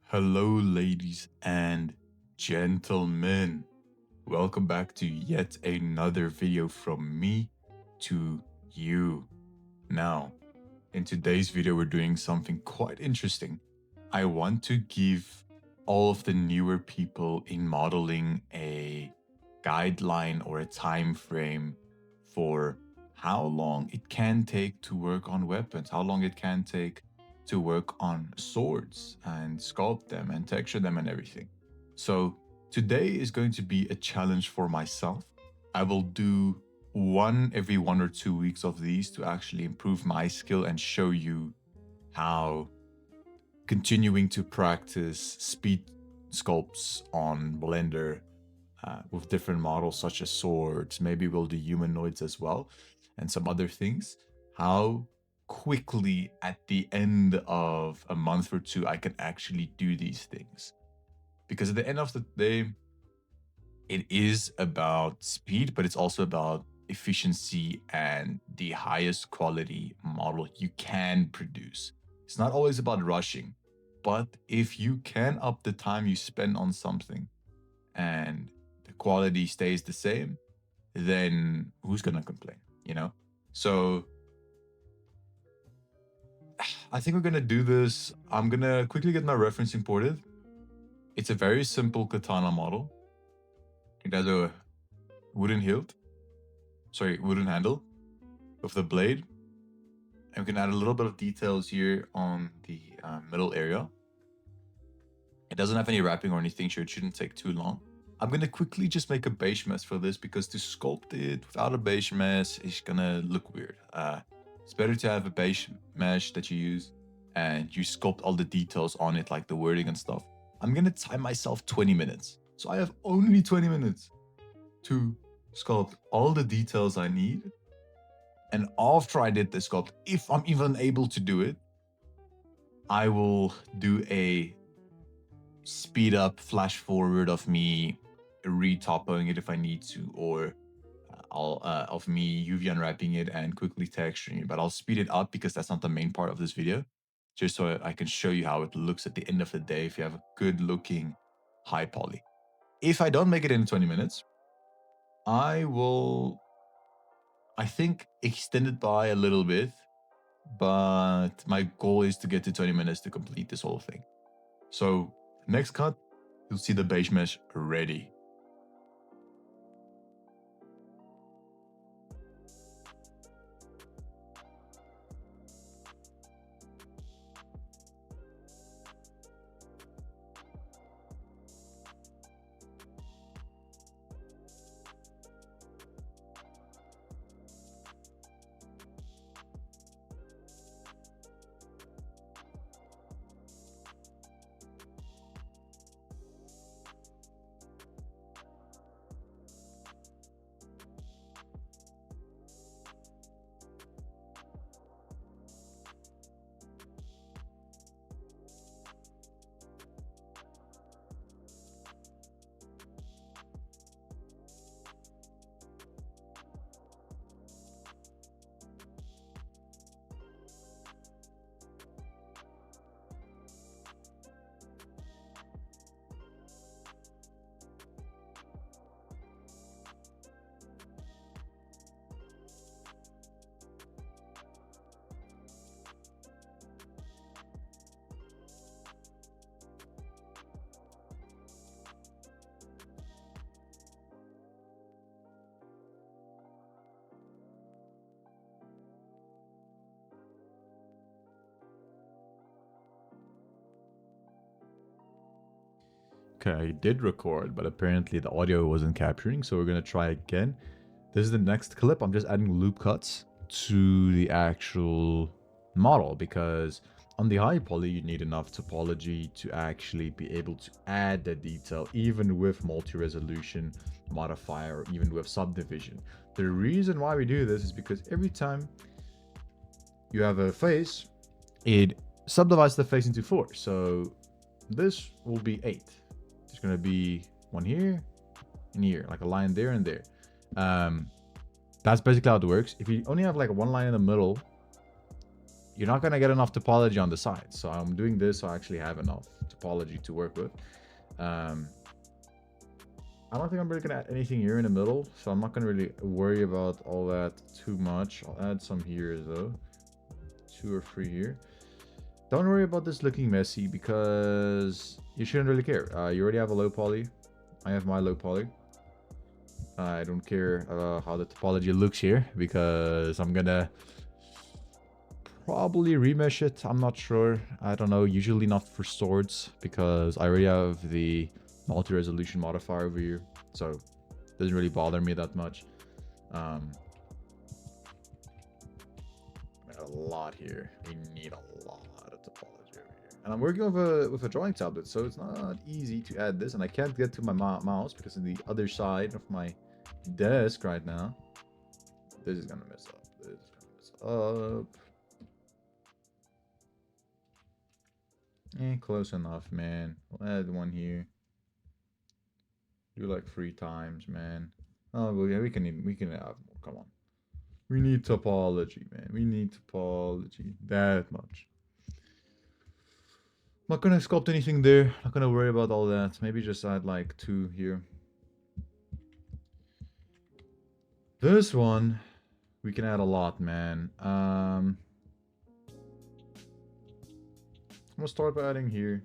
Hello, ladies and gentlemen. Welcome back to yet another video from me to you. Now, in today's video, we're doing something quite interesting. I want to give all of the newer people in modeling a guideline or a time frame for how long it can take to work on weapons, how long it can take to work on swords and sculpt them and texture them and everything. So today is going to be a challenge for myself. I will do one every 1 or 2 weeks of these to actually improve my skill and show you how continuing to practice speed sculpts on Blender with different models such as swords, maybe we'll do humanoids as well, and some other things, how quickly at the end of a month or two I can actually do these things. Because at the end of the day, it is about speed, but it's also about efficiency and the highest quality model you can produce. It's not always about rushing, but if you can up the time you spend on something and the quality stays the same, then who's gonna complain, you know? So I think we're gonna do this. I'm gonna quickly get my reference imported. It's a very simple katana model. It has a wooden handle with the blade. And we can add a little bit of details here on the middle area. It doesn't have any wrapping or anything, so it shouldn't take too long. I'm gonna quickly just make a base mesh for this because to sculpt it without a base mesh is gonna look weird. It's better to have a base mesh that you use and you sculpt all the details on it, like the wording and stuff. I'm gonna time myself 20 minutes. So I have only 20 minutes to sculpt all the details I need. And after I did the sculpt, if I'm even able to do it, I will do a speed up flash forward of me re-topoing it if I need to, or of me UV unwrapping it and quickly texturing it. But I'll speed it up because that's not the main part of this video, just so I can show you how it looks at the end of the day if you have a good looking high poly. If I don't make it in 20 minutes, I will, I think, extend it by a little bit, but my goal is to get to 20 minutes to complete this whole thing. So next cut, you'll see the base mesh ready. Okay, I did record, but apparently the audio wasn't capturing, so we're gonna try again. This is the next clip. I'm just adding loop cuts to the actual model because on the high poly, you need enough topology to actually be able to add the detail, even with multi-resolution modifier, or even with subdivision. The reason why we do this is because every time you have a face, it subdivides the face into 4. So this will be 8. There's going to be one here and here, like a line there and there. That's basically how it works. If you only have like one line in the middle, you're not going to get enough topology on the side. So I'm doing this so I actually have enough topology to work with. I don't think I'm really going to add anything here in the middle, so I'm not going to really worry about all that too much. I'll add some here, though. 2 or 3 here. Don't worry about this looking messy, because you shouldn't really care. You already have a low poly. I have my low poly. I don't care how the topology looks here, because I'm going to probably remesh it. I'm not sure. I don't know. Usually not for swords, because I already have the multi-resolution modifier over here, so it doesn't really bother me that much. A lot here. We need a lot of topology over here, and I'm working with a drawing tablet, so it's not easy to add this, and I can't get to my mouse because of the other side of my desk right now. This is gonna mess up. This is gonna mess up. Close enough, man. We'll add one here. Do like 3 times, man. Oh, well, yeah, we can have more. Come on. We need topology, man. We need topology. That much. I'm not gonna sculpt anything there. Not gonna worry about all that. Maybe just add like 2 here. This one, we can add a lot, man. I'm gonna start by adding here.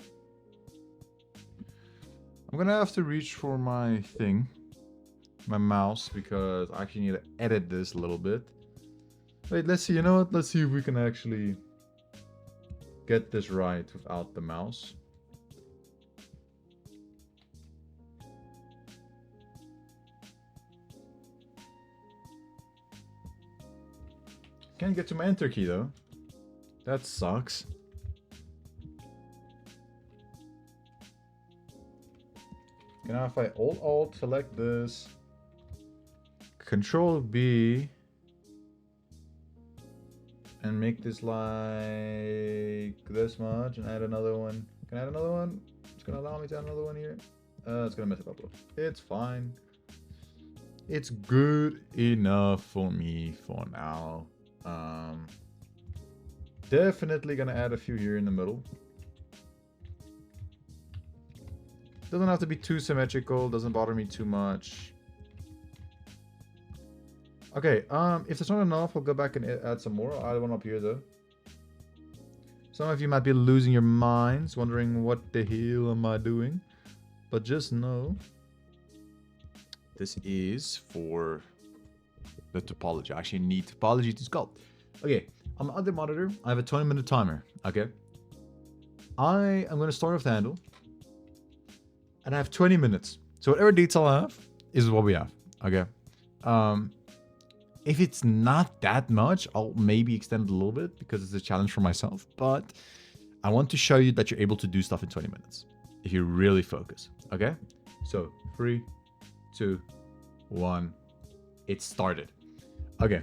I'm gonna have to reach for my thing, my mouse, because I actually need to edit this a little bit. Wait, let's see. You know what? Let's see if we can actually get this right without the mouse. Can't get to my enter key though. That sucks. Now if I Alt select this, Control B, and make this like this much, and add another one. Can I add another one? It's gonna allow me to add another one here. It's gonna mess it up a little. It's fine. It's good enough for me for now. Definitely gonna add a few here in the middle. Doesn't have to be too symmetrical, doesn't bother me too much. Okay, if there's not enough, I'll go back and add some more. I'll add one up here though. Some of you might be losing your minds, wondering what the hell am I doing? But just know, this is for the topology. I actually need topology to sculpt. Okay, on the other monitor, I have a 20-minute timer, okay? I am gonna start with the handle. And I have 20 minutes. So whatever detail I have is what we have. Okay. If it's not that much, I'll maybe extend it a little bit because it's a challenge for myself. But I want to show you that you're able to do stuff in 20 minutes if you really focus. Okay. So 3, 2, 1. It started. Okay.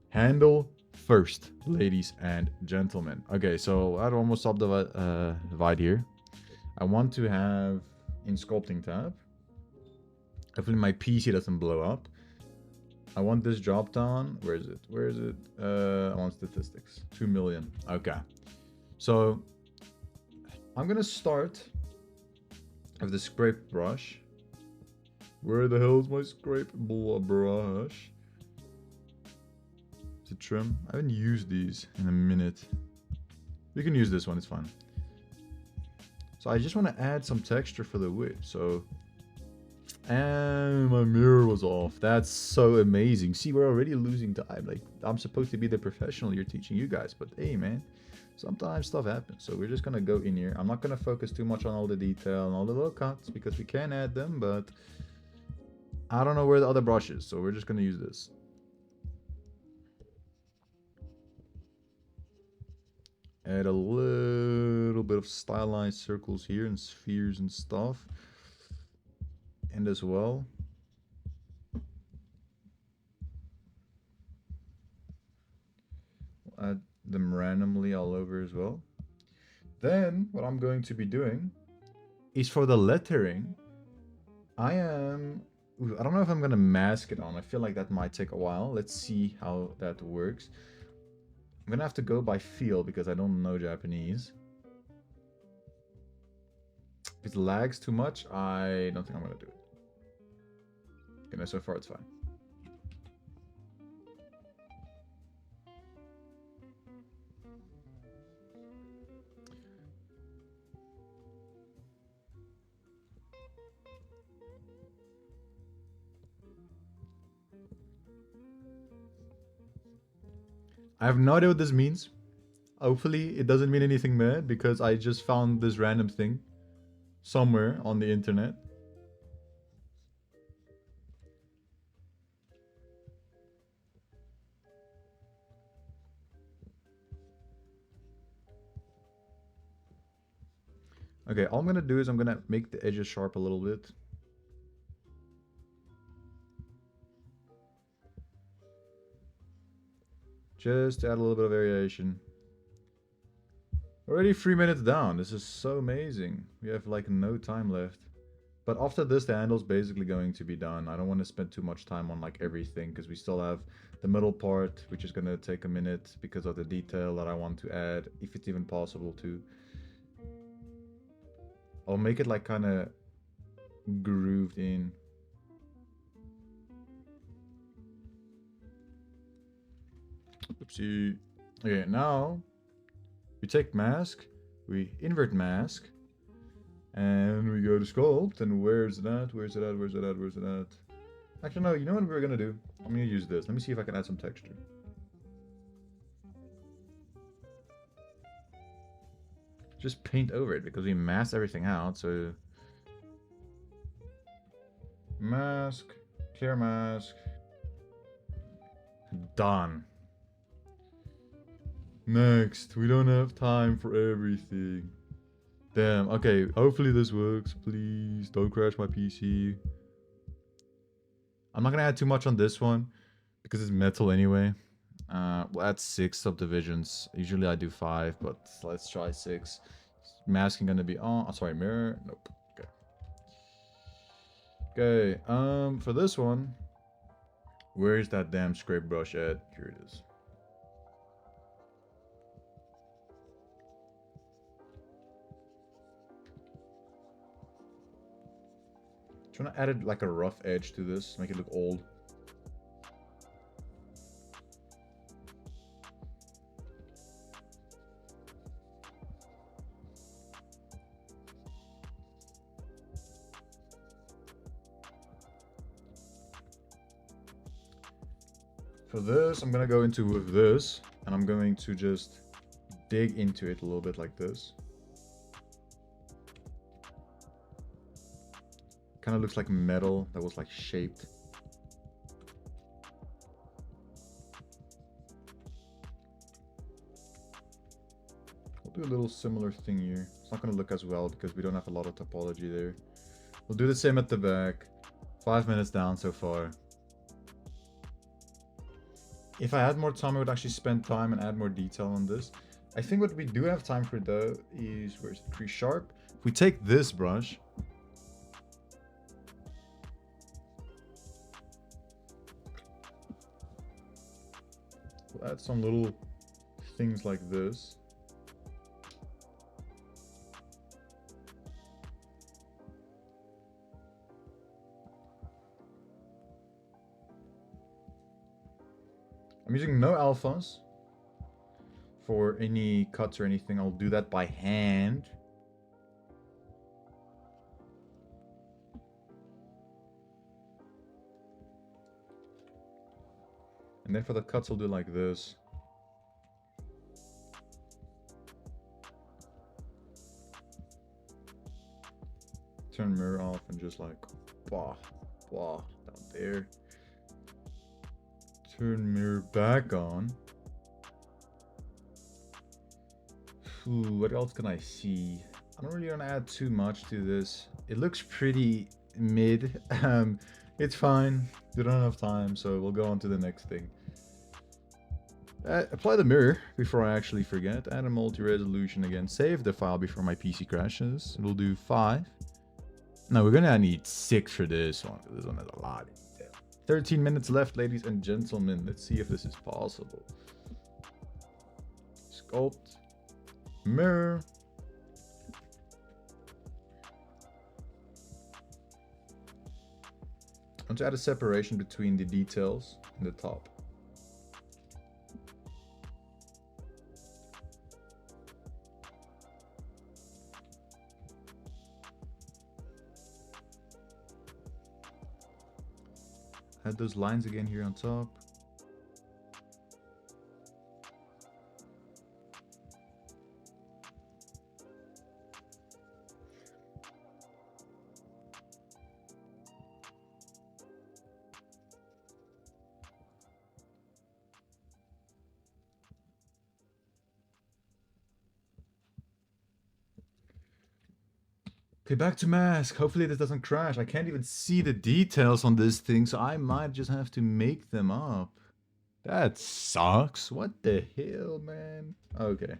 Handle first, ladies and gentlemen. Okay. So I'd almost subdivide here. I want to have in sculpting tab. Hopefully my PC doesn't blow up. I want this drop down. Where is it? Where is it? I want statistics. 2 million. Okay. So I'm gonna start with the scrape brush. Where the hell is my scrape brush? To trim. I haven't used these in a minute. You can use this one, it's fine. So I just want to add some texture for the whip. So, and my mirror was off. That's so amazing. See, we're already losing time. Like, I'm supposed to be the professional here teaching you guys, but hey, man, sometimes stuff happens. So we're just gonna go in here. I'm not gonna focus too much on all the detail and all the little cuts because we can add them, but I don't know where the other brush is, so we're just gonna use this. Add a little bit of stylized circles here and spheres and stuff. And as well, we'll add them randomly all over as well. Then what I'm going to be doing is for the lettering, I don't know if I'm gonna mask it on. I feel like that might take a while. Let's see how that works. I'm gonna have to go by feel because I don't know Japanese. If it lags too much, I don't think I'm gonna do it. Okay, no, so far it's fine. I have no idea what this means. Hopefully it doesn't mean anything bad because I just found this random thing somewhere on the internet. Okay, all I'm gonna do is I'm gonna make the edges sharp a little bit. Just to add a little bit of variation. Already 3 minutes down. This is so amazing. We have like no time left. But after this, the handle's basically going to be done. I don't want to spend too much time on like everything because we still have the middle part, which is going to take a minute because of the detail that I want to add, if it's even possible to. I'll make it like kind of grooved in. Oopsie. Okay, now we take mask, we invert mask, and we go to sculpt. And where's that? Where's it at? Where's it at? Where's it at? Actually, no, you know what we're gonna do? I'm gonna use this. Let me see if I can add some texture. Just paint over it because we masked everything out, so mask, clear mask, done. Next, we don't have time for everything. Damn, okay, hopefully this works. Please don't crash my PC. I'm not gonna add too much on this one because it's metal anyway. We'll add 6 subdivisions. Usually I do 5, but let's try 6. Masking gonna be on. Oh, sorry, mirror. Nope. Okay. Okay. For this one, where's that damn scrape brush at? Here it is. Trying to add like a rough edge to this, make it look old. For this, I'm gonna go into with this, and I'm going to just dig into it a little bit like this. Kind of looks like metal that was like shaped. We'll do a little similar thing here. It's not going to look as well because we don't have a lot of topology there. We'll do the same at the back. 5 minutes down so far. If I had more time, I would actually spend time and add more detail on this. I think what we do have time for though is, where's it? Crease sharp. If we take this brush, we'll add some little things like this. I'm using no alphas for any cuts or anything. I'll do that by hand. And then for the cuts, I'll do like this. Turn mirror off and just like, blah, blah, down there. Turn mirror back on. Ooh, what else can I see? I don't really want to add too much to this. It looks pretty mid. It's fine. We don't have time, so we'll go on to the next thing. Apply the mirror before I actually forget. Add a multi-resolution again. Save the file before my PC crashes. We'll do 5. No, we're gonna need 6 for this one. This one has a lot of detail. 13 minutes left, ladies and gentlemen. Let's see if this is possible. Sculpt. Mirror. I want to add a separation between the details and the top. Add those lines again here on top. Okay, back to mask. Hopefully this doesn't crash. I can't even see the details on this thing, so I might just have to make them up. That sucks. What the hell, man? Okay.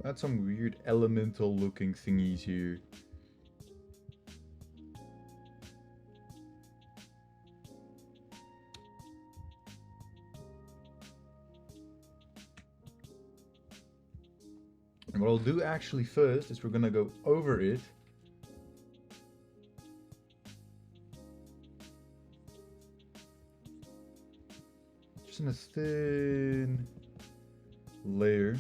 Add some weird elemental looking thingies here. And what I'll do actually first is we're gonna go over it. Just in a thin layer.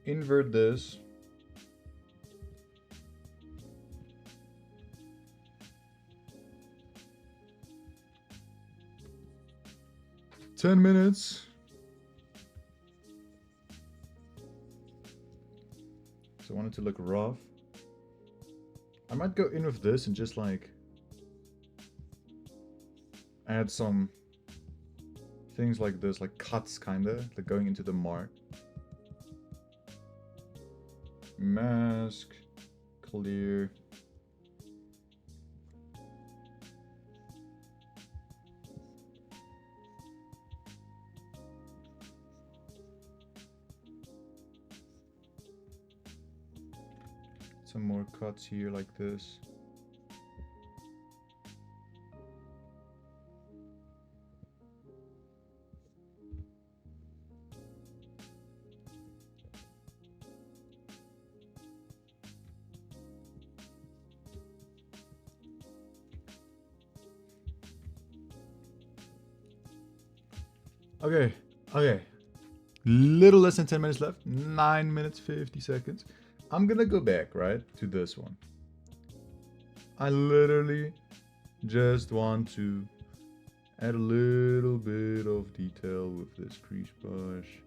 Invert this. "10 minutes. So I want it to look rough. I might go in with this and just like add some things like this, like cuts kinda, like going into the mark. Mask, clear. Some more cuts here like this. Okay. Little less than 10 minutes left. 9 minutes, 50 seconds. I'm gonna go back, right, to this one. I literally just want to add a little bit of detail with this crease brush.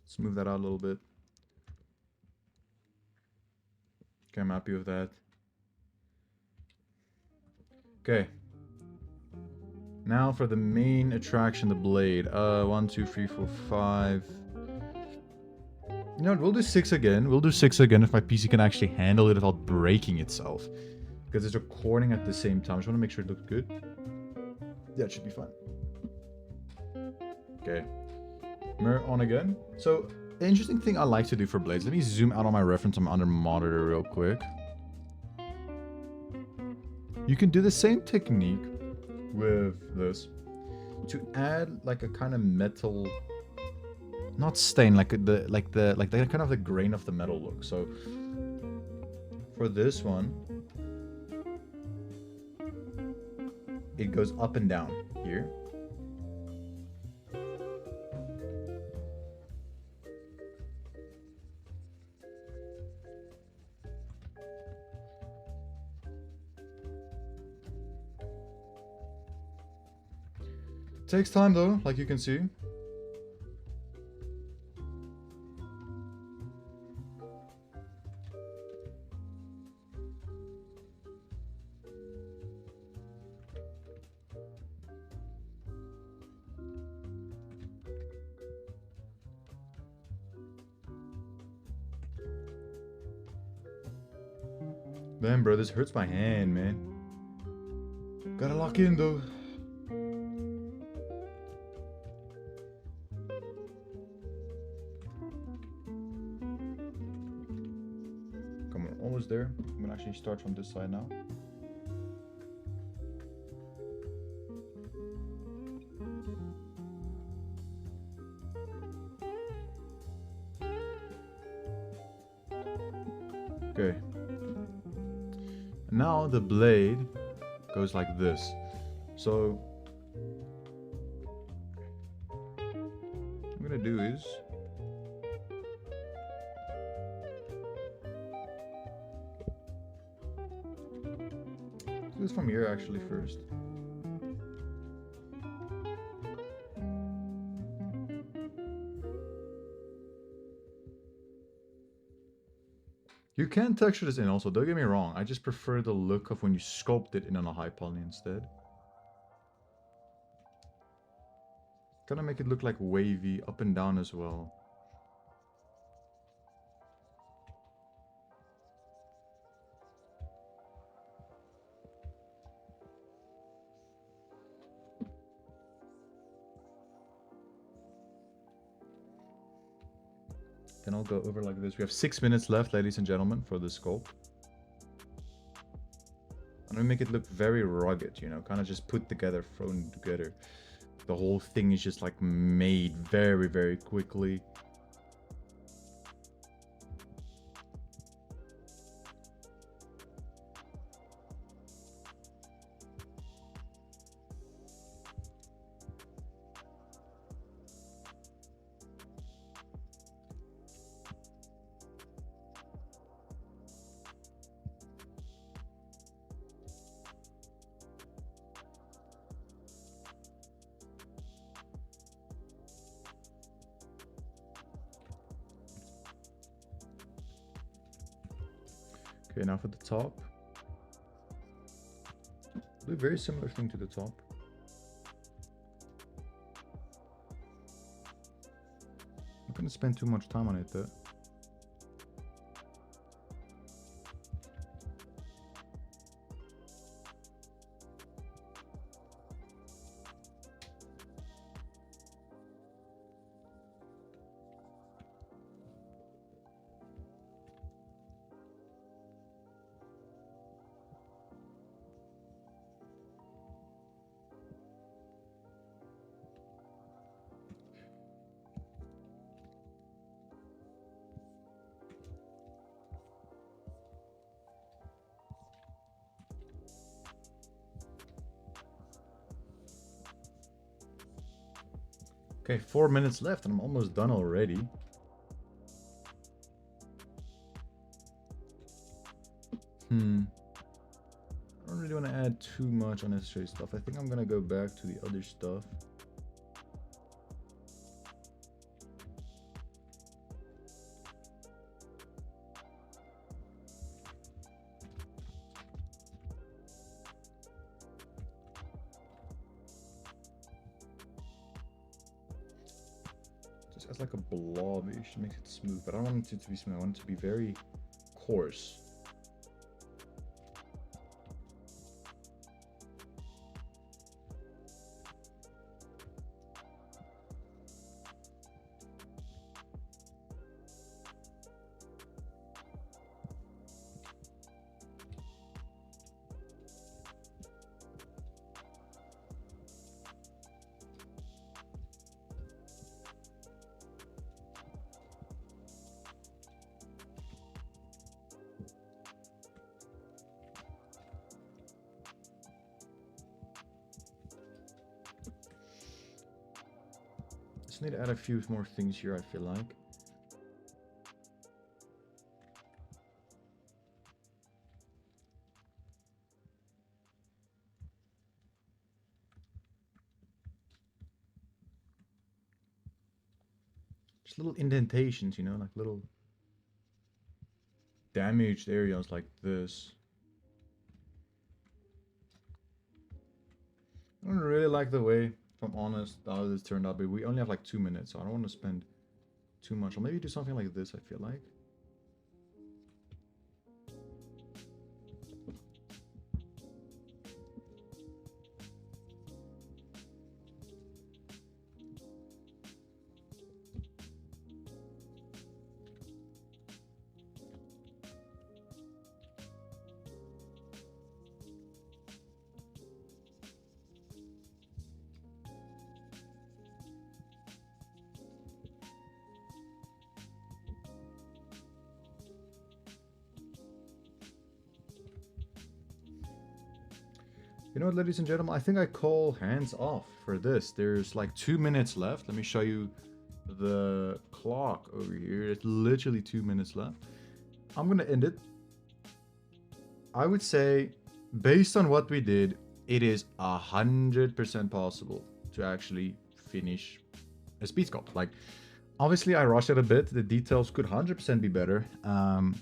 Smooth that out a little bit. Okay, I'm happy with that. Okay. Now for the main attraction, the blade. 1, 2, 3, 4, 5. You know what, we'll do 6 again. We'll do 6 again if my PC can actually handle it without breaking itself. Because it's recording at the same time. I just want to make sure it looks good. Yeah, it should be fine. Okay. Mirror on again. So, the interesting thing I like to do for blades. Let me zoom out on my reference. I'm under monitor real quick. You can do the same technique with this. to add like a kind of metal, not stain, like the kind of the grain of the metal look. So for this one, it goes up and down here. Takes time though, like you can see. Damn, bro, this hurts my hand, man. Gotta lock in though. Come on, almost there. I'm gonna actually start from this side now. Okay. Now the blade goes like this. So what I'm gonna do is do this from here actually first. You can texture this in also, don't get me wrong. I just prefer the look of when you sculpt it in on a high poly instead. Kind of make it look like wavy up and down as well. Then I'll go over like this. We have 6 minutes left, ladies and gentlemen, for the sculpt. I'm gonna make it look very rugged, you know, kind of just put together, thrown together. The whole thing is just like made very, very quickly. Okay, now for the top. Do a very similar thing to the top. I'm not gonna spend too much time on it though. Okay, 4 minutes left and I'm almost done already. I don't really want to add too much unnecessary stuff. I think I'm gonna go back to the other stuff. Just as like a blob, it should make it smooth, but I don't want it to be smooth. I want it to be very coarse. Just need to add a few more things here, I feel like. Just little indentations, you know, like little damaged areas like this. I don't really like the way, if I'm honest, how this turned out, but we only have like 2 minutes, so I don't want to spend too much. Or maybe do something like this, I feel like. You know what, ladies and gentlemen, I think I call hands off for this. There's like 2 minutes left. Let me show you the clock over here. It's literally 2 minutes left. I'm gonna end it. I would say, based on what we did, it is 100% possible to actually finish a speed sculpt. Like, obviously, I rushed it a bit. The details could 100% be better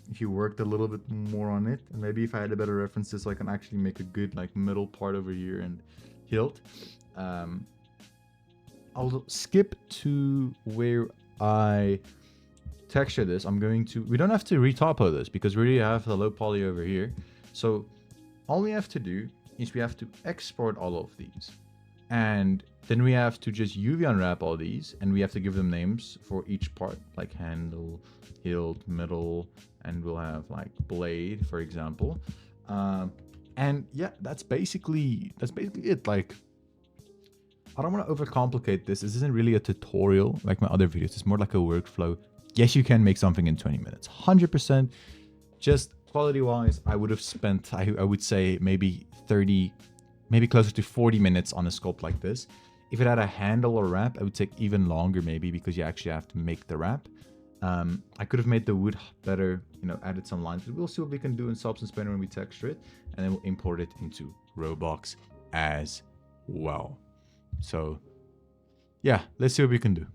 if you worked a little bit more on it. And maybe if I had a better references, so I can actually make a good like middle part over here and hilt. I'll skip to where I texture this. I'm going to... We don't have to retopo this because we already have the low poly over here. So all we have to do is we have to export all of these. And then we have to just UV unwrap all these, and we have to give them names for each part, like handle, hilt, middle, and we'll have like blade, for example. And yeah, that's basically it. Like, I don't want to overcomplicate this. This isn't really a tutorial like my other videos. It's more like a workflow. Yes, you can make something in 20 minutes, 100%. Just quality-wise, I would have spent, I would say maybe 30, maybe closer to 40 minutes on a sculpt like this. If it had a handle or wrap, it would take even longer maybe because you actually have to make the wrap. I could have made the wood better, you know, added some lines, but we'll see what we can do in Substance Painter when we texture it, and then we'll import it into Roblox as well. So yeah, let's see what we can do.